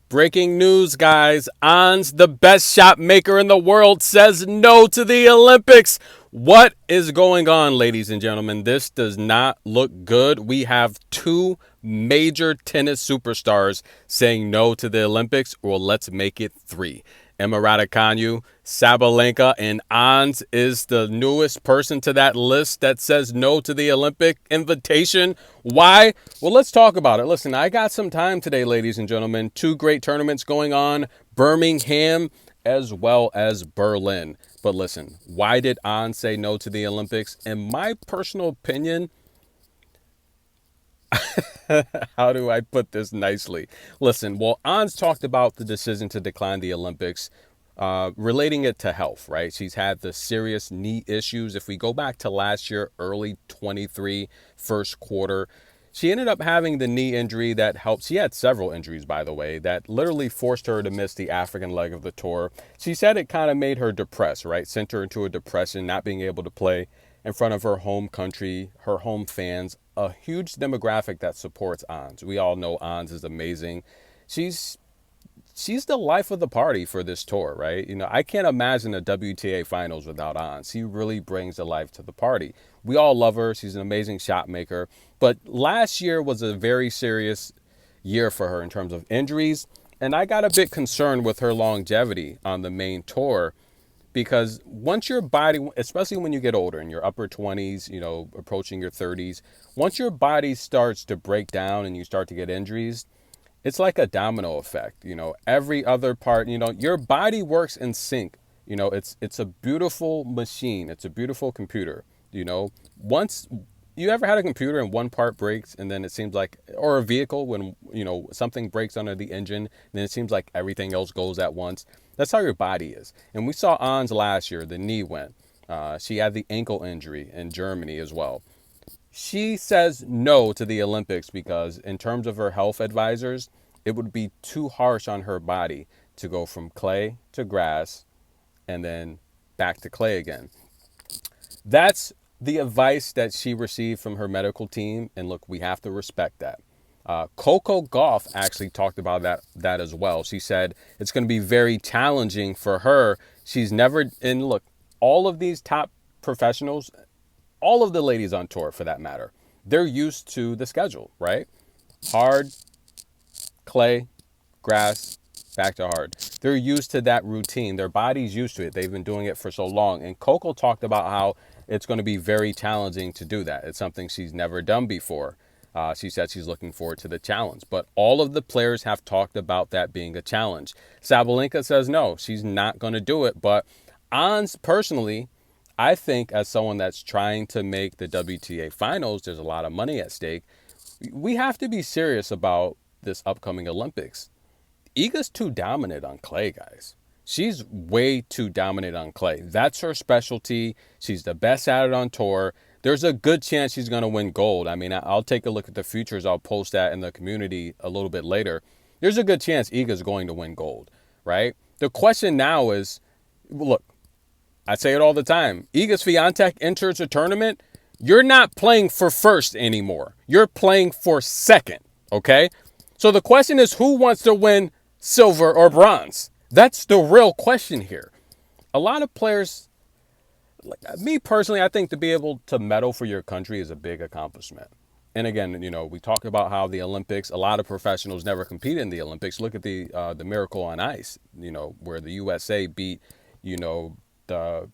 Breaking news, guys. Ons, the best shot maker in the world, says no to the Olympics. What is going on, ladies and gentlemen? This does not look good. We have two major tennis superstars saying no to the Olympics. Well, let's make it three. Emma Raducanu, Sabalenka, and Ons is the newest person to that list that says no to the Olympic invitation. Why? Well, let's talk about it. Listen, I got some time today, ladies and gentlemen. Two great tournaments going on, Birmingham as well as Berlin. But listen, why did Ons say no to the Olympics? In my personal opinion, how do I put this nicely? Listen, well, Ons talked about the decision to decline the Olympics, relating it to health, right? She's had the serious knee issues. If we go back to last year, early 23, first quarter, she ended up having the knee injury that helped. She had several injuries, by the way, that literally forced her to miss the African leg of the tour. She said it kind of made her depressed, right? Sent her into a depression, not being able to play in front of her home country, her home fans, a huge demographic that supports Ons. We all know Ons is amazing. She's she's the life of the party for this tour, right? You know, I can't imagine a WTA finals without Ons. She really brings the life to the party. We all love her. She's an amazing shot maker. But last year was a very serious year for her in terms of injuries. And I got a bit concerned with her longevity on the main tour because once your body, especially when you get older in your upper 20s, you know, approaching your 30s, once your body starts to break down and you start to get injuries, it's like a domino effect. You know, every other part, you know, your body works in sync. You know, it's a beautiful machine. It's a beautiful computer. You know, once you ever had a computer and one part breaks and then it seems like, or a vehicle when, you know, something breaks under the engine and then it seems like everything else goes at once. That's how your body is. And we saw Ons last year, the knee went. She had the ankle injury in Germany as well. She says no to the Olympics because, in terms of her health advisors, it would be too harsh on her body to go from clay to grass and then back to clay again. That's the advice that she received from her medical team. And look, we have to respect that. Coco Gauff actually talked about that as well. She said it's going to be very challenging for her. She's never, and look, all of these top professionals, all of the ladies on tour for that matter, they're used to the schedule, right? Hard, clay, grass, back to hard. They're used to that routine. Their body's used to it. They've been doing it for so long. And Coco talked about how it's going to be very challenging to do that. It's something she's never done before. She said she's looking forward to the challenge. But all of the players have talked about that being a challenge. Sabalenka says no, she's not going to do it. But Ons personally, I think as someone that's trying to make the WTA finals, there's a lot of money at stake. We have to be serious about this upcoming Olympics. Iga's too dominant on clay, guys. She's way too dominant on clay. That's her specialty. She's the best at it on tour. There's a good chance she's going to win gold. I mean, I'll take a look at the futures. I'll post that in the community a little bit later. There's a good chance Iga's going to win gold, right? The question now is, look, I say it all the time. Iga Swiatek enters a tournament. You're not playing for first anymore. You're playing for second, okay? So the question is, who wants to win silver or bronze? That's the real question here. A lot of players, like me personally, I think to be able to medal for your country is a big accomplishment. And again, you know, we talk about how the Olympics, a lot of professionals never compete in the Olympics. Look at the Miracle on Ice, you know, where the USA beat, you know, the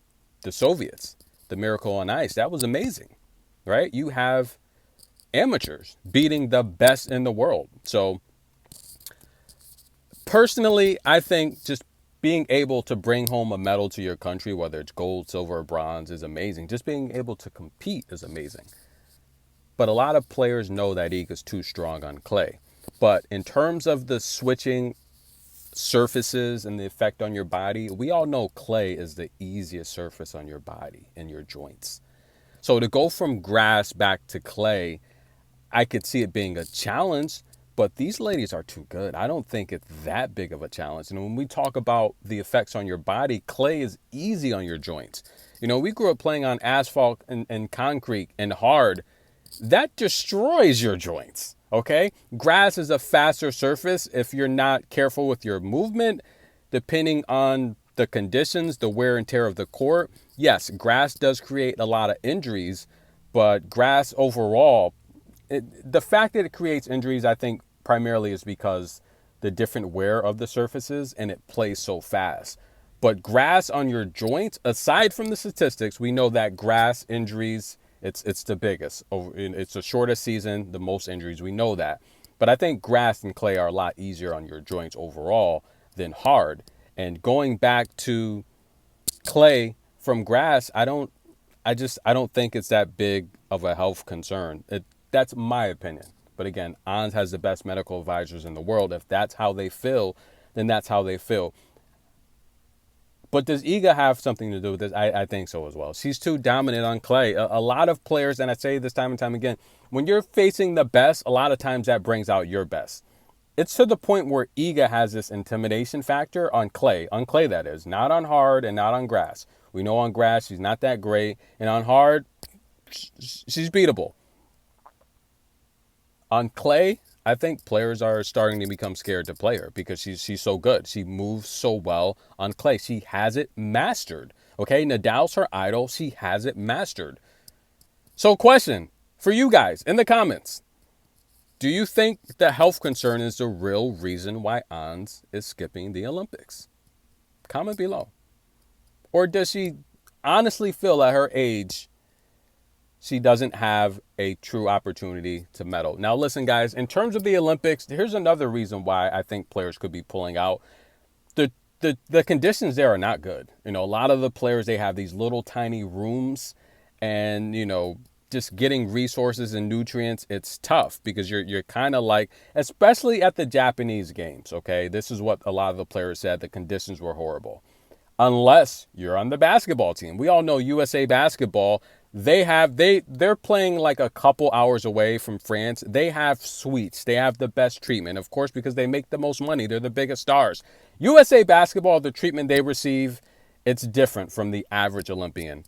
Soviets. The Miracle on Ice, that was amazing, right? You have amateurs beating the best in the world. So personally, I think just being able to bring home a medal to your country, whether it's gold, silver, or bronze, is amazing. Just being able to compete is amazing. But a lot of players know that Iga's too strong on clay. But in terms of the switching surfaces and the effect on your body, we all know clay is the easiest surface on your body and your joints. So to go from grass back to clay, I could see it being a challenge, but these ladies are too good. I don't think it's that big of a challenge. And when we talk about the effects on your body, clay is easy on your joints. You know, we grew up playing on asphalt and concrete and hard. That destroys your joints. Okay? Grass is a faster surface if you're not careful with your movement, depending on the conditions, the wear and tear of the court. Yes, grass does create a lot of injuries, but grass overall, the fact that it creates injuries, I think primarily is because the different wear of the surfaces and it plays so fast. But grass on your joints, aside from the statistics, we know that grass injuries, it's the biggest. It's the shortest season, the most injuries. We know that. But I think grass and clay are a lot easier on your joints overall than hard. And going back to clay from grass, I don't think it's that big of a health concern. That's my opinion. But again, Ons has the best medical advisors in the world. If that's how they feel, then that's how they feel. But does Iga have something to do with this? I think so as well. She's too dominant on clay. A lot of players, and I say this time and time again, when you're facing the best, a lot of times that brings out your best. It's to the point where Iga has this intimidation factor on clay that is, not on hard and not on grass. We know on grass she's not that great, and on hard, she's beatable. On clay, I think players are starting to become scared to play her because she's so good. She moves so well on clay. She has it mastered. Okay, Nadal's her idol. She has it mastered. So question for you guys in the comments. Do you think the health concern is the real reason why Ons is skipping the Olympics? Comment below. Or does she honestly feel at her age she doesn't have a true opportunity to medal? Now, listen, guys, in terms of the Olympics, here's another reason why I think players could be pulling out. The conditions there are not good. You know, a lot of the players, they have these little tiny rooms and, you know, just getting resources and nutrients, it's tough because you're kind of like, especially at the Japanese games, okay? This is what a lot of the players said. The conditions were horrible. Unless you're on the basketball team. We all know USA basketball, they're playing like a couple hours away from France. They have suites. They have the best treatment, of course, because they make the most money. They're the biggest stars. USA basketball, the treatment they receive, it's different from the average Olympian.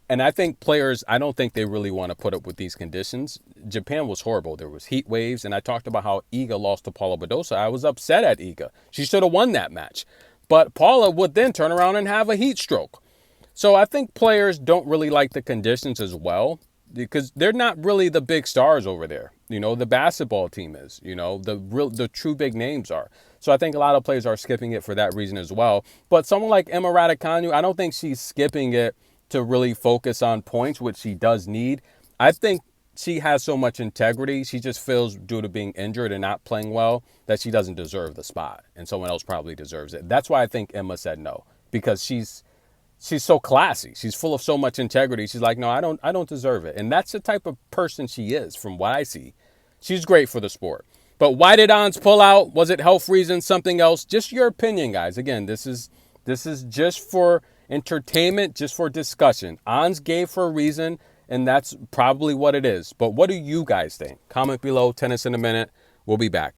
And I think players, I don't think they really want to put up with these conditions. Japan was horrible. There was heat waves, and I talked about how Iga lost to Paula Badosa. I was upset at Iga. She should have won that match. But Paula would then turn around and have a heat stroke. So I think players don't really like the conditions as well because they're not really the big stars over there. You know, the basketball team is, you know, the true big names are. So I think a lot of players are skipping it for that reason as well. But someone like Emma Raducanu, I don't think she's skipping it to really focus on points, which she does need. I think she has so much integrity. She just feels due to being injured and not playing well that she doesn't deserve the spot and someone else probably deserves it. That's why I think Emma said no, because she's so classy. She's full of so much integrity. She's like, no, I don't deserve it. And that's the type of person she is from what I see. She's great for the sport. But why did Ons pull out? Was it health reasons, something else? Just your opinion, guys. Again, this is just for entertainment, just for discussion. Ons gave for a reason, and that's probably what it is. But what do you guys think? Comment below. Tennis in a minute. We'll be back.